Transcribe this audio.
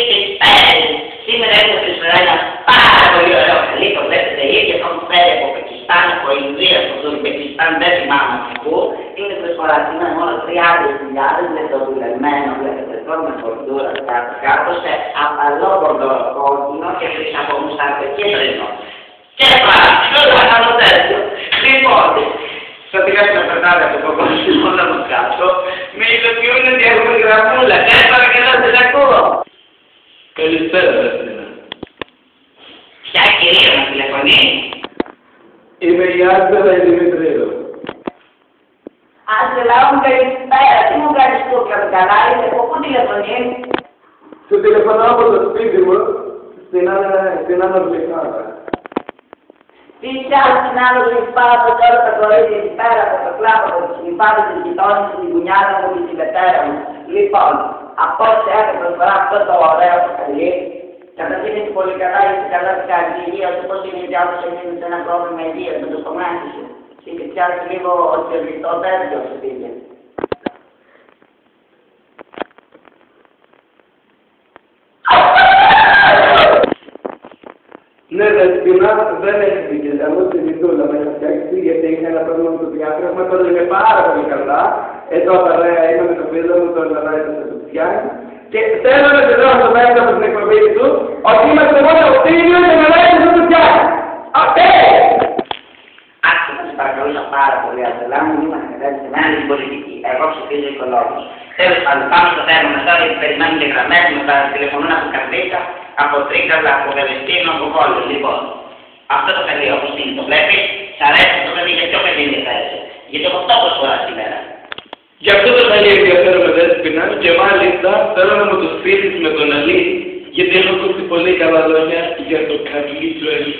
τις πέρες. Σήμερα έχω προσφέρει ένα πάρα πολύ ωραίο χαλί, το βλέπετε ήδη, αυτό μου φέρει από Πακιστάν, από Ινδία, από το Ουσμπεκιστάν, δεν θυμάμαι πού. Είναι προσφορά σήμερα μόνο 30.000, λεπτοδουλεμένο, βλέπετε εδώ με φορτούρα κάτω σε απαλό κόκκινο και από μουστάρδο κίτρινο. Και πράσινο, θα κάνω τέτοιο. Λοιπόν, στο τηλέφωνο περνάτε από το κόσμο να μου κάτω, με ειδοποιούν ότι έχουμε γραμμούλα. Παρακαλώ, δεν ακούω. Καλησπέρα, Δέσποινα. Ποια κυρία μου τηλεφωνεί? Είμαι η Άντζελα η Δημητρίου. Άντζελα μου, καλησπέρα. Τι μου κάνεις κούκλα με καλά, είσαι από πού τηλεφωνείς? Σου τηλεφωνώ από το σπίτι μου στην Άνω Γλυφάδα. Τι άλλο στην Άνω Γλυφάδα, τώρα τα κορίτσια εκεί πέρα από το κλάπ, από τις γλυφάδες της γειτόνης, την κουνιάδα μου και τη λετέρα μου. Λοιπόν, από όσο έχω προσφορά αυτό το ωραίο χαλί, καταρχήν είναι πολύ καλά, είσαι καλά στην καρδιά σου, πώς είναι για όσους εμείς ένα πρόβλημα υγείας με το στομάχι σου. Και πιάσει λίγο το τέτοιο σου πήγε. Ναι, Δέσποινα, δεν έχει δίκιο. Εγώ στη Μητούλα με είχα φτιάξει γιατί είχα ένα πρόβλημα με το διάφραγμα. Τώρα είμαι πάρα πολύ καλά. Εδώ παρέα είμαι με το φίλο μου, τον Λαράκη θα το φτιάξει. Και θέλω να σε δώσω μέσα από την εκπομπή του ότι είμαστε μόνο ο Τίλιος και ο Λαράκη θα το φτιάξει. Οκ! Άκουσα να σε παρακαλούσα πάρα πολύ, Άντζελα μου, είμαστε κάτι σε μια άλλη πολιτική. Εγώ ψηφίζω οικολόγους. Τέλος πάντων, πάμε στο θέμα μας τώρα γιατί περιμένουν και γραμμές, με τα τηλεφωνούν από Καρδίτσα, από Τρίκαλα, από Βελεστίνο, από Βόλιο. Λοιπόν, αυτό το παιδί όπως είναι, το βλέπεις, σ' αρέσει το παιδί, για ποιο παιδί ενδιαφέρεσαι? Γιατί έχω 8 προσφορά σήμερα. Γι' αυτό το πολύ ενδιαφέρομαι, Δέσποινα, και μάλιστα θέλω να μου το στείλεις με τον Αλή, γιατί έχω ακούσει πολύ καλά λόγια για το καλή του Αλή.